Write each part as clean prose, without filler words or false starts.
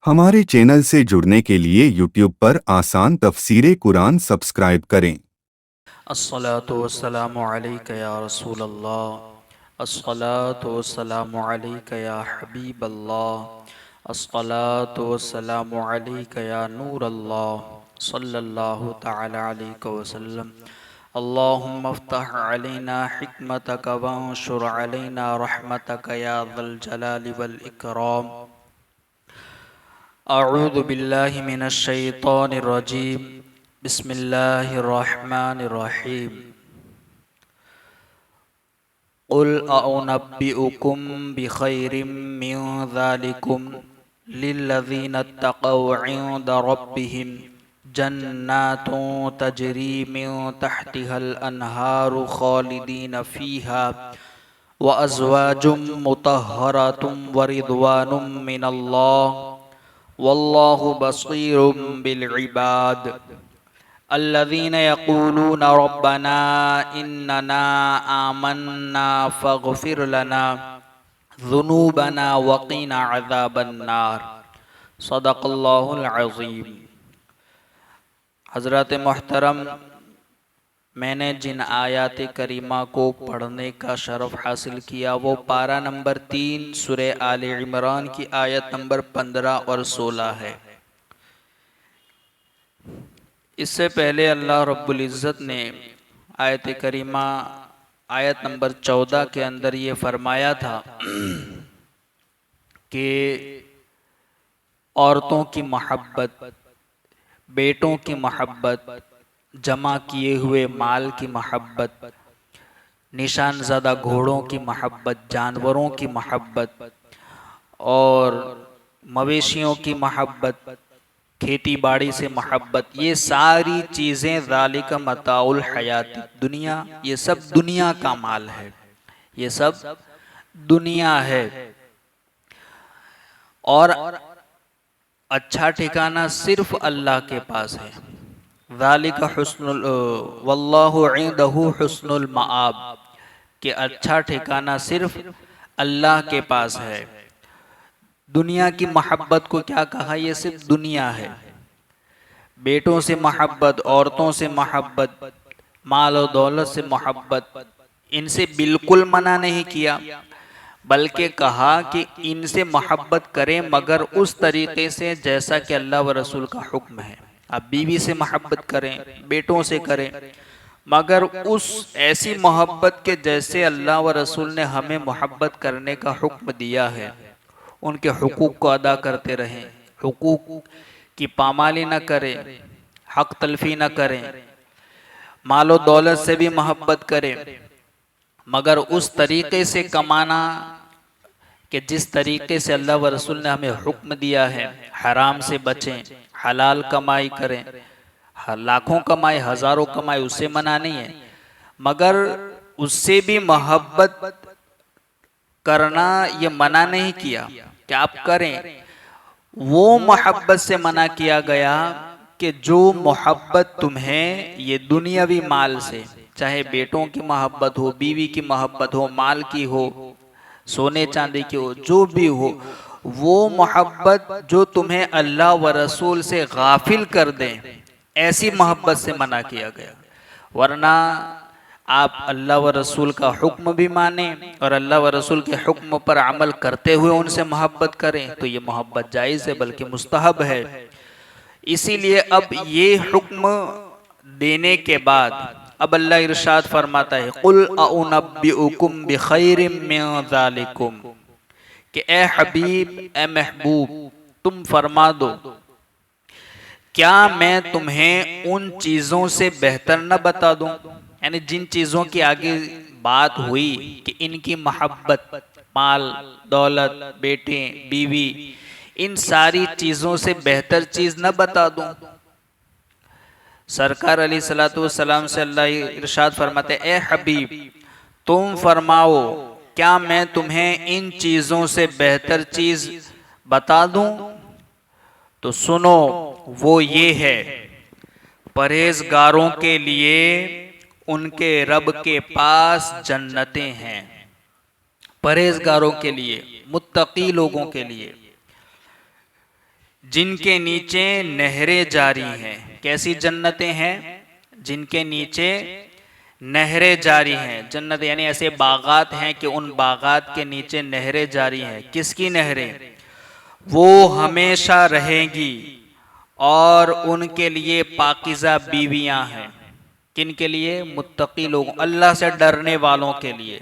हमारे चैनल से जुड़ने के लिए यूट्यूब पर आसान तफसीरे कुरान सब्सक्राइब करें। अस्सलातु वस्सलामु अलैका या रसूल अल्लाह। अस्सलातु वस्सलामु अलैका या हबीब अल्लाह। अस्सलातु वस्सलामु अलैका या नूर अल्लाह सल्लल्लाहु तआला अलैहि वसल्लम। अल्लाहुम्मा अफ्तह अलैना हिकमतक वंशुर अलैना रहमतक या ज़ल जलाली वल इकराम। अऊज़ु बिल्लाहि मिनश शैतानिर रजीम। बिस्मिल्लाहिर्रहमानिर्रहीम। क़ुल अउनब्बिउकुम बिखैरिम मिन ज़ालिकुम लिल्लज़ीना इत्तक़ौ इन्द रब्बिहिम जन्नातुन तजरी मिन तहतिहल अन्हारु खालिदीन फ़ीहा व अज़वाजुम मुतहहरतुम व रिज़वानुम मिनल्लाह वल्लाहु बसीरुम बिल इबाद। अल्लज़ीना यक़ूलूना रब्बना इन्नना आमन्ना फ़ग़फ़िर लना ज़ुनूबना वक़िना अज़ाबन्नार। सदक़ल्लाहुल अज़ीम। हज़रत मोहतरम, मैंने जिन आयात करीमा को पढ़ने का शरफ़ हासिल किया वो पारा नंबर 3 सूरे आले इमरान की आयत नंबर 15 और 16 है। इससे पहले अल्लाह रब्बुल इज़्ज़त ने आयत करीमा आयत नंबर 14 के अंदर ये फरमाया था कि औरतों की मोहब्बत, बेटों की मोहब्बत, जमा किए हुए माल की मोहब्बत, निशान ज़दा घोड़ों की मोहब्बत, जानवरों की मोहब्बत और मवेशियों की मोहब्बत, खेती बाड़ी से मोहब्बत, ये सारी चीज़ें ज़ालिका मताउल हयात दुनिया, ये सब दुनिया का माल है, ये सब दुनिया है। और अच्छा ठिकाना सिर्फ अल्लाह के पास है। ज़ालिका हुस्नुल वल्लाहु इंदहु हुस्नुल मआब, कि अच्छा ठिकाना सिर्फ अल्लाह के पास है। दुनिया की मोहब्बत को क्या कहा? ये सिर्फ दुनिया है। बेटों से मोहब्बत, औरतों से मोहब्बत, माल और दौलत से मोहब्बत, इनसे बिल्कुल मना नहीं किया, बल्कि कहा कि इनसे मोहब्बत करें मगर उस तरीक़े से जैसा कि अल्लाह व रसूल का हुक्म है। आप बीवी से मोहब्बत करें, बेटों से करें, मगर उस ऐसी मोहब्बत के जैसे अल्लाह व रसूल ने हमें मोहब्बत करने का हुक्म दिया है। उनके हुकूक को अदा करते रहें, हुकूक की पामाली न करें, हक तलफी न करें, मालो दौलत से भी मोहब्बत करें, मगर उस तरीक़े से कमाना कि जिस तरीक़े से अल्लाह व रसूल ने हमें हुक्म दिया है। हराम से बचें, हलाल कमाई करें, लाखों कमाए, हज़ारों कमाए, उससे मना नहीं है, मगर उससे भी मोहब्बत करना ये मना नहीं किया कि आप करें। वो मोहब्बत से मना किया गया कि जो मोहब्बत तुम्हें ये दुनियावी माल से, चाहे बेटों की मोहब्बत हो, बीवी की मोहब्बत हो, माल की हो, सोने चांदी की हो, जो भी हो, वो मोहब्बत जो तुम्हें अल्लाह व रसूल से गाफिल कर दें, ऐसी मोहब्बत से मना किया गया। वरना आप अल्लाह व रसूल का हुक्म भी माने और अल्लाह व रसूल के हुक्म पर अमल करते हुए उनसे मोहब्बत करें तो ये मोहब्बत जायज़ है, बल्कि मुस्तहब है। इसीलिए अब ये हुक्म देने के बाद अब अल्लाह इरशाद फरमाता है, कुल अउनब्बिउकुम बिखैरिम मिन ज़ालिकुम, कि ए हबीब, ए महबूब, तुम फरमा दो, क्या मैं तुम्हें उन चीज़ों से बेहतर न बता दूं? यानी जिन चीज़ों की आगे बात हुई कि इनकी मोहब्बत, माल दौलत, बेटे बीवी, इन सारी चीज़ों से बेहतर चीज़ न बता दूं? सरकार अलैहिस्सलातु वस्सलाम से अल्लाह इरशाद फरमाते, ए हबीब, तुम फरमाओ, क्या मैं तुम्हें इन चीज़ों से बेहतर चीज़ बता दूं? तो सुनो, वो ये है, परहेजगारों के लिए उनके रब के पास जन्नतें हैं। परहेजगारों के लिए, मुत्तकी लोगों के लिए जिनके नीचे नहरें जारी हैं। कैसी जन्नतें हैं? जिनके नीचे नहरें जारी हैं। जन्नत यानी ऐसे बागात हैं कि उन बागात के नीचे नहरें जारी हैं। किसकी नहरें? वो हमेशा रहेंगी और उनके लिए पाकीज़ा बीवियां हैं। किन के लिए? मुत्तकी लोगों, अल्लाह से डरने वालों के लिए।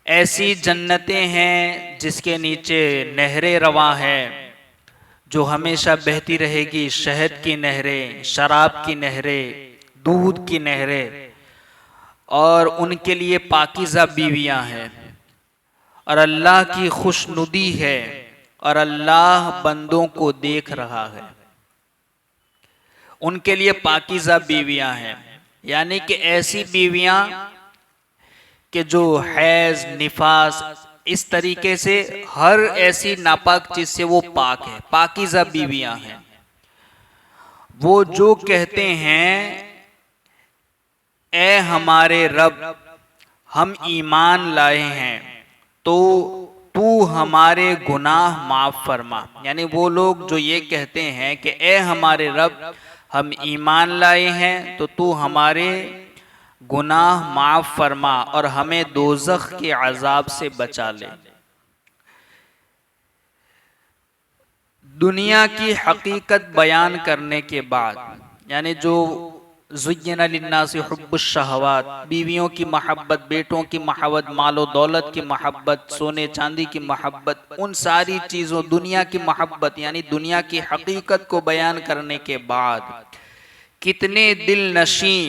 ऐसी जन्नतें हैं जिसके नीचे नहरें रवां हैं, जो हमेशा बहती रहेगी। शहद की नहरें, शराब की नहरें, दूध की नहरें, और उनके लिए पाकीज़ा बीवियां हैं। और अल्लाह की खुशनुदी है और अल्लाह बंदों को देख रहा है। उनके लिए पाकीज़ा बीवियां हैं, यानी कि ऐसी बीवियां कि जो हैज, निफास, इस तरीके से हर ऐसी नापाक चीज से वो पाक है। पाकीज़ा बीवियां हैं। वो जो कहते हैं, ए हमारे रब, हम ईमान लाए हैं तो तू हमारे गुनाह माफ फरमा। यानी वो लोग जो ये कहते हैं कि ए हमारे रब, हम ईमान लाए हैं तो तू हमारे गुनाह माफ फरमा और हमें दोज़ख के अजाब से बचा ले। दुनिया की हकीकत बयान करने के बाद, यानी जो ज़ुय्यिना लिन्नासि हुब्बुश शहवात, बीवियों की मोहब्बत, बेटों की मोहब्बत, मालो दौलत की मोहब्बत, सोने चांदी की मोहब्बत, उन सारी चीज़ों, दुनिया की मोहब्बत यानी दुनिया की हकीकत को बयान करने के बाद कितने दिल नशी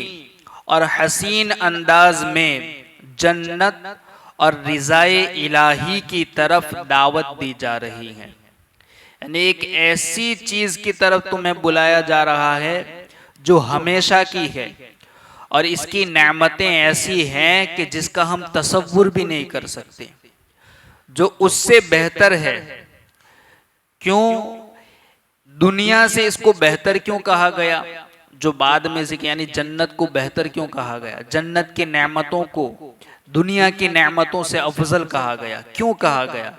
और हसीन अंदाज में जन्नत और रिज़ाए इलाही की तरफ दावत दी जा रही है। यानी एक ऐसी चीज की तरफ तुम्हें बुलाया जा रहा है जो हमेशा की है, और इसकी नेमतें ऐसी हैं कि जिसका हम तसव्वुर भी नहीं कर सकते, जो उससे बेहतर है। क्यों दुनिया से इसको बेहतर क्यों कहा गया? जो बाद में जिक्र, यानी जन्नत को बेहतर क्यों कहा गया? जन्नत की नेमतों को दुनिया की नेमतों से अफजल कहा गया। क्यों कहा गया?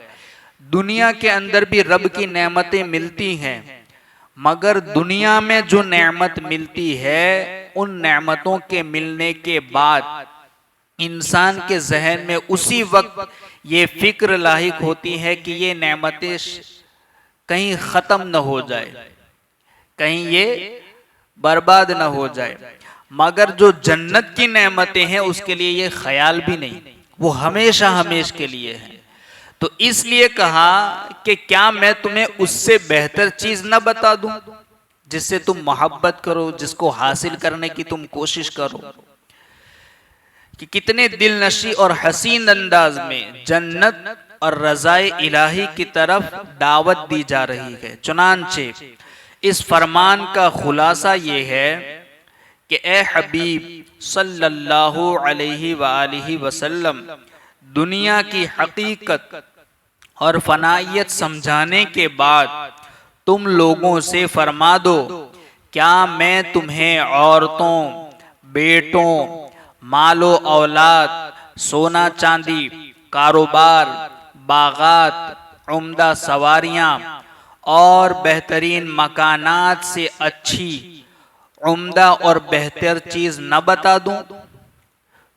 दुनिया के अंदर भी रब की नेमतें मिलती हैं, मगर दुनिया में जो नेमत मिलती है, उन नेमतों के मिलने के बाद इंसान के जहन में उसी वक्त ये फिक्र लाहिक होती है कि ये नेमतें कहीं ख़त्म न हो जाए, कहीं ये बर्बाद न हो जाए। मगर जो जन्नत की नेमतें हैं उसके लिए ये ख्याल भी नहीं, वो हमेशा हमेश के लिए है। तो इसलिए कहा कि क्या मैं तुम्हें उससे बेहतर चीज न बता दूं जिससे तुम मोहब्बत करो, जिसको हासिल करने की तुम कोशिश करो। कि कितने दिल नशी और हसीन अंदाज में जन्नत और रज़ाए इलाही की तरफ दावत दी जा रही है। चुनांचे इस फरमान का खुलासा ये है कि ए हबीब सल्लल्लाहु अलैहि वालिहि वसल्लम, दुनिया की हकीकत और फनाइयत समझाने के बाद तुम लोगों से फरमा दो, क्या मैं तुम्हें औरतों, बेटों, मालो औलाद, सोना चांदी, कारोबार, बागात, उम्दा सवारियां और बेहतरीन मकानात से अच्छी, उम्दा और बेहतर चीज न बता दूं?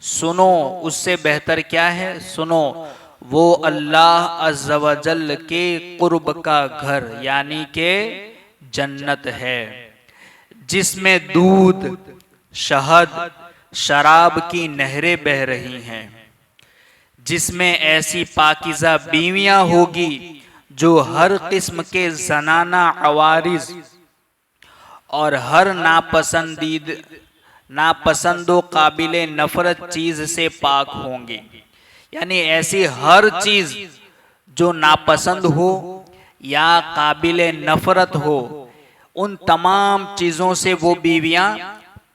सुनो, उससे बेहतर क्या है? सुनो, वो अल्लाह अज़्ज़ व जल के कुर्ब का घर यानी के जन्नत है, जिसमें दूध, शहद, शराब की नहरें बह रही हैं, जिसमें ऐसी पाकीज़ा बीवियां होगी जो हर किस्म के जनाना अवारिज और हर नापसंदो काबिले नफरत चीज से पाक होंगी। यानी ऐसी हर चीज जो नापसंद हो या काबिले नफरत हो, उन तमाम चीजों से वो बीवियां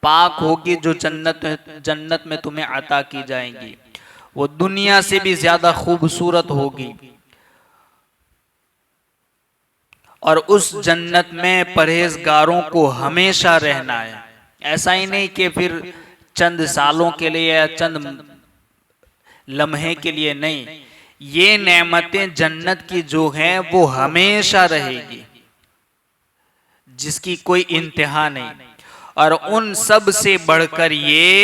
पाक होगी जो जन्नत में तुम्हें अता की जाएंगी। वो दुनिया से भी ज्यादा खूबसूरत होगी। और उस जन्नत में परहेजगारों को हमेशा रहना है। ऐसा ही नहीं कि फिर चंद सालों के लिए या चंद लम्हे के लिए नहीं, ये नेमतें जन्नत की जो हैं वो हमेशा रहेगी। जिसकी कोई इंतहा नहीं, और उन सब से बढ़कर ये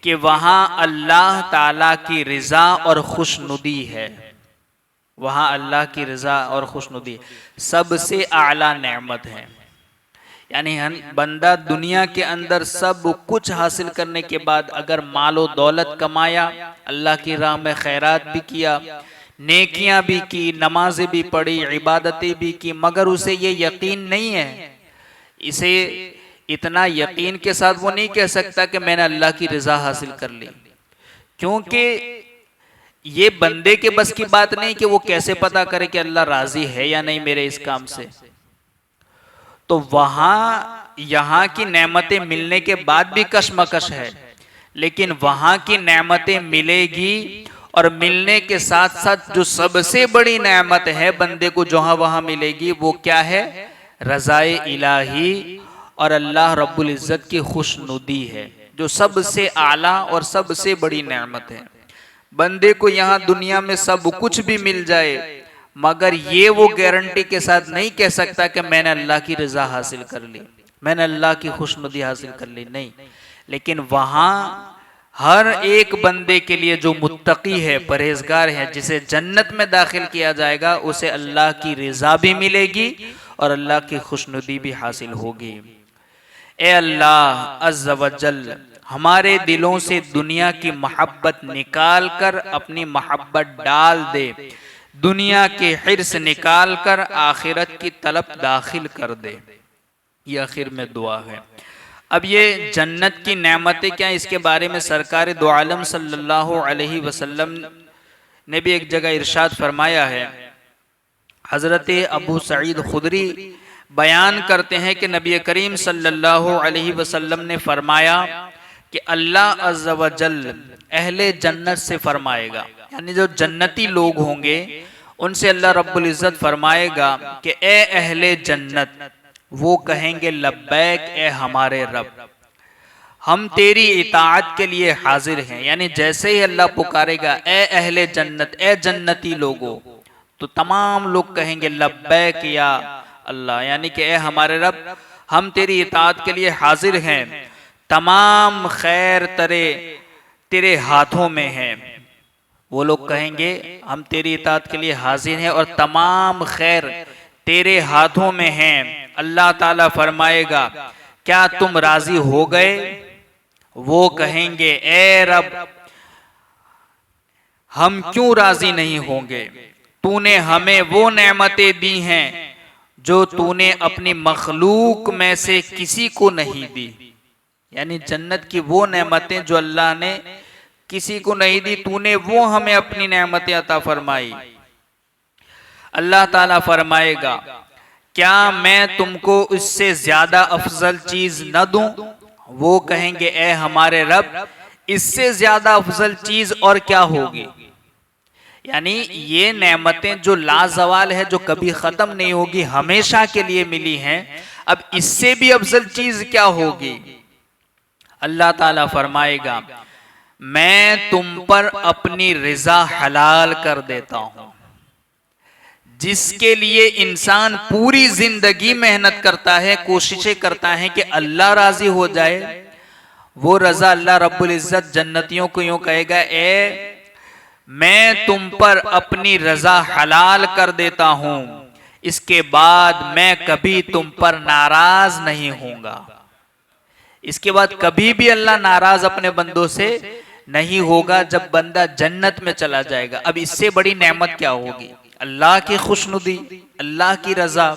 कि वहां अल्लाह ताला की रिजा और खुशनुदी है, वहां अल्लाह की रिजा और खुशनुदी सबसे आला नेमत है। यानी बंदा दुनिया के अंदर सब कुछ हासिल करने के बाद अगर मालो दौलत कमाया, अल्लाह की राह में खैरात भी किया, नेकियां भी की, नमाजें भी पढ़ी, इबादतें भी की, मगर उसे ये यकीन नहीं है, इसे इतना यकीन के साथ वो नहीं कह सकता कि मैंने अल्लाह की रजा हासिल कर ली, क्योंकि ये बंदे के बस की बात नहीं कि वो कैसे पता करे कि अल्लाह राजी है या नहीं मेरे इस काम से। तो वहां यहां की नेमतें मिलने के बाद भी कशमकश है, लेकिन वहां की नेमतें मिलेगी, और मिलने के साथ साथ जो सबसे बड़ी नेमत है बंदे को जहां वहां मिलेगी वो क्या है? रज़ाए इलाही और अल्लाह रब्बुल इज़्ज़त की खुशनुदी है, जो सबसे आला और सबसे बड़ी नेमत है। बंदे को यहाँ दुनिया में सब कुछ भी मिल जाए, मगर ये वो गारंटी के साथ नहीं कह सकता कि मैंने अल्लाह की रजा हासिल कर ली, मैंने अल्लाह की खुशनुदी हासिल कर ली, नहीं। लेकिन वहां हर एक बंदे के लिए जो मुत्तकी है, परहेजगार है, जिसे जन्नत में दाखिल किया जाएगा, उसे अल्लाह की रजा भी मिलेगी और अल्लाह की खुशनुदी भी हासिल होगी। ए अल्लाह अज़्ज़ व जल, हमारे दिलों से दुनिया की मोहब्बत निकाल कर अपनी मोहब्बत डाल दे, दुनिया के हिर्स निकाल कर आखिरत की तलब दाखिल कर दे। ये आखिर में दुआ है। अब ये जन्नत की नेमतें क्या, इसके बारे में सरकार दो आलम सल्लल्लाहु अलैहि वसल्लम ने भी एक जगह इरशाद फरमाया है। हजरत अबू सईद खुदरी बयान करते हैं कि नबी करीम सल्लल्लाहु अलैहि वसल्लम ने फरमाया कि अल्लाह अज़्ज़ व जल अहले जन्नत से फरमाएगा, यानी जो जन्नती लोग होंगे उनसे अल्लाह रब्बुल इज़्ज़त फरमाएगा कि ए अहले जन्नत, वो कहेंगे लब्बैक ए हमारे रब, हम तेरी इताअत के लिए हाजिर हैं। यानी जैसे ही अल्लाह पुकारेगा ए अहले जन्नत, ए जन्नती लोगों, तो तमाम लोग कहेंगे लब्बैक या अल्लाह, यानी कि ए हमारे रब, हम तेरी इताअत के लिए हाजिर हैं, तमाम खैर तेरे हाथों में है। वो लोग कहेंगे हम तेरी इताअत के लिए हाजिर हैं और तमाम खैर तेरे हाथों में हैं। अल्लाह ताला फरमाएगा क्या तुम राजी हो गए? वो कहेंगे ए रब, हम क्यों राजी नहीं होंगे, तूने हमें वो नेमतें दी हैं जो तूने अपनी मखलूक में से किसी को नहीं दी। यानी जन्नत की वो नेमतें जो अल्लाह ने किसी को नहीं दी, तूने वो हमें अपनी नेमतें अता फरमाई। अल्लाह ताला फरमाएगा क्या मैं तुमको इससे ज्यादा अफजल चीज न दूं? वो कहेंगे ए हमारे रब, इससे ज्यादा अफजल चीज और क्या होगी? यानी ये नेमतें जो लाजवाल है, जो कभी खत्म नहीं होगी, हमेशा के लिए मिली हैं, अब इससे भी अफजल चीज क्या होगी? अल्लाह ताला फरमाएगा मैं तुम पर अपनी रिजा हलाल कर देता हूं। जिसके लिए इंसान पूरी जिंदगी मेहनत करता है, कोशिशें करता है कि अल्लाह राजी हो जाए, वो रजा अल्लाह रब्बुल इज्जत जन्नतियों को यूं कहेगा ए मैं तुम पर अपनी रजा हलाल कर देता हूं, इसके बाद मैं कभी तुम पर नाराज नहीं होऊंगा। इसके बाद कभी भी अल्लाह नाराज अपने बंदों से नहीं होगा जब बंदा जन्नत में चला जाएगा। अब इससे बड़ी नेमत क्या होगी? अल्लाह की खुशनुदी, अल्लाह की रजा।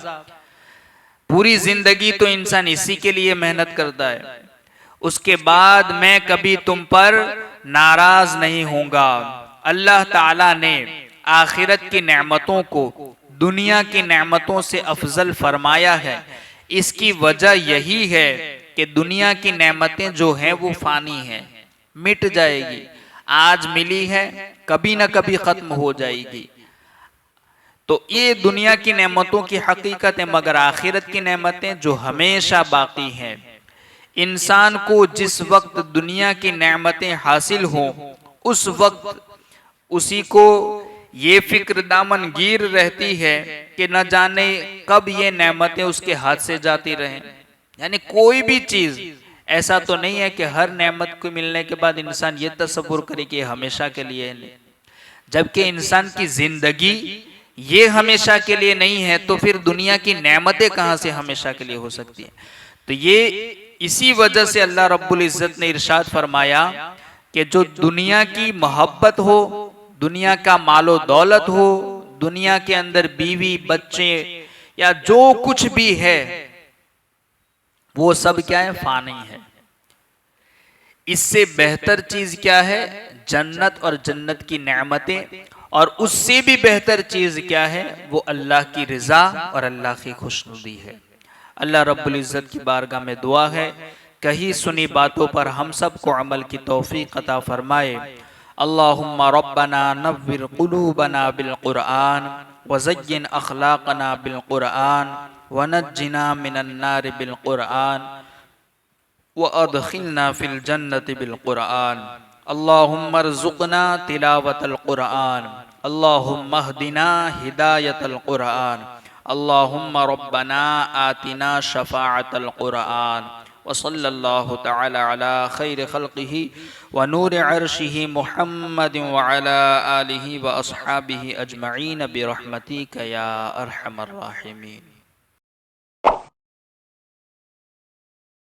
पूरी जिंदगी तो इंसान इसी के लिए मेहनत करता है। उसके बाद मैं कभी तुम पर नाराज नहीं होऊंगा। अल्लाह ताला ने आखिरत की नेमतों को दुनिया की नेमतों से अफजल फरमाया है। इसकी वजह यही है कि दुनिया की नेमतें जो हैं वो फानी हैं, मिट जाएगी। आज मिली है, कभी ना कभी खत्म हो जाएगी। तो ये दुनिया की नेमतों की हकीकत है, मगर आखिरत की नेमतें जो हमेशा बाकी हैं। इंसान को जिस वक्त दुनिया की नेमतें हासिल हों, उस वक्त उसी को ये फिक्र दामन गिर रहती है कि न जाने कब ये नेमतें उसके हाथ से जाती रहें। यानी कोई भी चीज ऐसा तो नहीं है कि हर नेमत को मिलने के बाद इंसान ये तसव्वुर करे कि हमेशा के लिए है, जबकि इंसान की जिंदगी ये हमेशा के लिए नहीं है, तो फिर दुनिया की नेमतें कहां से हमेशा के लिए हो सकती हैं। तो ये इसी वजह से अल्लाह रब्बुल इज्जत ने इरशाद फरमाया कि जो दुनिया की मोहब्बत हो, दुनिया का मालो दौलत हो, दुनिया के अंदर बीवी बच्चे या जो कुछ भी है वो सब क्या है, फानी है। इससे बेहतर चीज क्या है, जन्नत और जन्नत की नेमतें, और उससे भी बेहतर चीज क्या है, वो अल्लाह की रिजा और अल्लाह की खुशनुदी है। अल्लाह रब्बुल इज्जत की बारगाह में दुआ है कही सुनी बातों पर हम सब को अमल की तौफीक अता फरमाए। अल्लाहुम्मा रब्बना नव्विर कुलूबना बिल कुरआन वज़य्यिन अखलाकना बिल कुरआन वनज्जिना मिनन नार बिल कुरआन वअदखिलना फिल जन्नति बिल कुरआन। अल्लाहुम्मा रज़ुक़ना तिलावतल कुरआन, अल्लाहुम्मा हदिना हिदायतल कुरआन, अल्लाहुम्मा रब्बना आतिना शफाअतल कुरआन। वसल्लल्लाहु तआला अला खैर खल्क़िही व नूर अर्शिही मुहम्मदिन व अला आलिही व अस्हाबिही अजमईन बिरहमतिका या अरहमर राहिमीन।